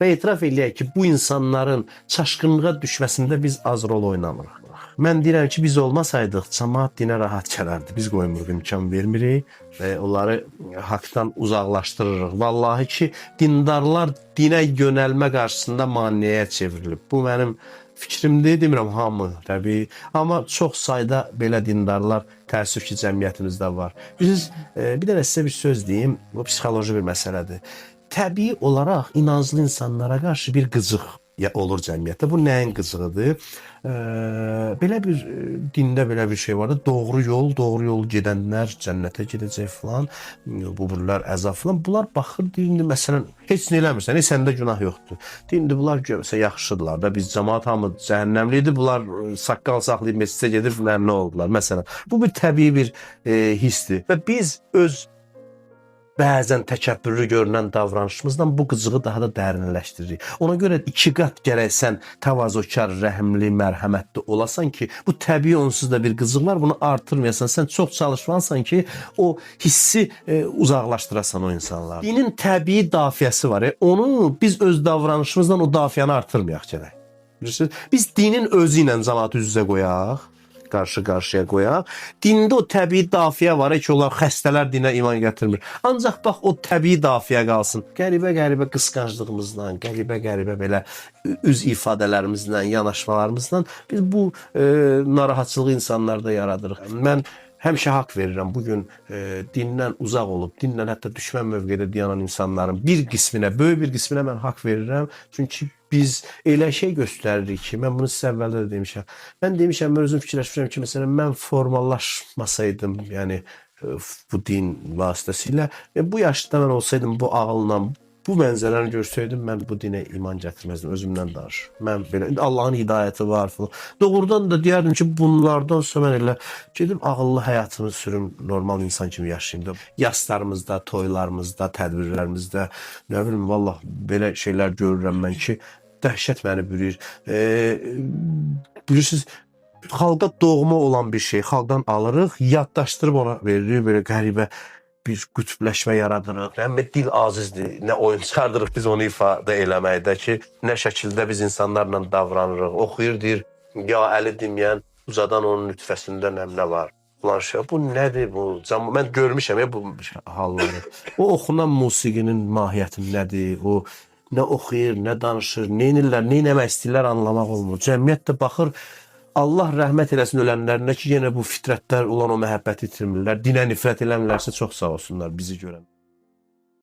Və etiraf eləyək ki, bu insanların çaşqınlığa düşməsində biz az rol oynamırıq. Mən deyirəm ki, biz olmasaydıq, cəmaət dinə rahat gələrdi. Biz qoymuruq, imkan vermirik və onları haqdan uzaqlaşdırırıq. Vallahi ki, dindarlar dinə yönəlmə qarşısında maneəyə çevrilib. Bu mənim fikrimdir, demirəm hamı təbii. Amma çox sayda belə dindarlar təəssüf ki, cəmiyyətimizdə var. Bir də sizə bir söz deyim, bu psixoloji bir məsələdir. Təbii olaraq inanclı insanlara qarşı bir qıcıq olur cəmiyyətdə. Bu nəyin qıcığıdır? Belə bir dində belə bir şey var da, doğru yol gedənlər cənnətə gedəcək falan, bu bunlar əzab falan. Bunlar baxır, deyir, məsələn, heç nə eləmirsən, səndə günah yoxdur. Deyir, bunlar görsə yaxşıdırlar da, biz cəmaət hamı cəhənnəmlidir, bunlar saqqal saxlayıb məscidə gedib, nə oldular, məsələn. Bu bir təbii bir hissdir və biz öz bəzən təkəbbürlü görünən davranışımızla bu qıcığı daha da dərinləşdiririk. Ona görə 2 qat gərək sən təvazökar, rəhimli, mərhəmətli olasan ki, bu təbii onsuz da bir qıcıq var, bunu artırmayasan. Sən çox çalışmalısan ki, o hissi uzaqlaşdırasan o insanlar. Dinin təbii dafiyəsi var. Onu biz öz davranışımızla o dafiyanı artırmayaq gərək. Bilirsiniz? Biz dinin özü ilə cəmaatı üz-üzə qoyaq, qarşı-qarşıya qoyaq. Dində o təbii dafiyə var ki, onlar xəstələr dinə iman gətirmir. Ancaq bax, o təbii dafiyə qalsın. Qəribə-qəribə qısqanclığımızdan, qəribə-qəribə belə üz ifadələrimizlə, yanaşmalarımızla biz bu narahatçılığı insanlarda yaradırıq. Mən həmişə haqq verirəm. Bugün dindən uzaq olub, dinlə hətta düşmən mövqedə dayanan insanların bir qisminə, böyük bir qisminə mən haqq verirəm. Çünki biz elə şey göstəririk ki, mən bunu sizə əvvəldə də demişəm. Mən demişəm, mən özüm fikirləşmişəm ki, məsələn, mən formallaşmasaydım, yəni bu din vasitəsilə, bu yaşda mən olsaydım, bu ağılla, bu mənzərəni görsəydim, mən bu dinə iman gətirməzdim, özümdən danışır. Mən belə, Allahın hidayəti var falan. Doğrudan da deyərdim ki, bunlardan sonra mən elə gedim, ağıllı həyatımı sürüm, normal insan kimi yaşayayım da. Yaslarımızda, toylarımızda, tədbirlərimizdə, nə bilim, vallah, belə şeylər görürəm mən ki, dəhşət məni bürür. Bilirsiniz, xalqa doğma olan bir şey, xalqdan alırıq, yaddaşdırıb ona veririk, belə qəribə bir qütbləşmə yaradırıq. Nə dil azizdir, nə oyun çıxardırıq biz onu ifadə eləməkdə ki, nə şəkildə biz insanlarla davranırıq. Oxuyur, deyir, ya əli deməyən ucadan onun nütfəsində nə var? Bu nədir bu? Mən görmüşəm bu halları. O oxunan musiqinin mahiyyəti nədir? O nə oxuyur, nə danışır, nə edirlər, nə eləmək istəyirlər anlamaq olmur. Cəmiyyət də baxır, Allah rəhmət eləsin ölənlərinə ki, yenə bu fitrətlər olan o məhəbbəti itirmirlər. Dinə nifrət eləmirlərsə çox sağ olsunlar bizi görən.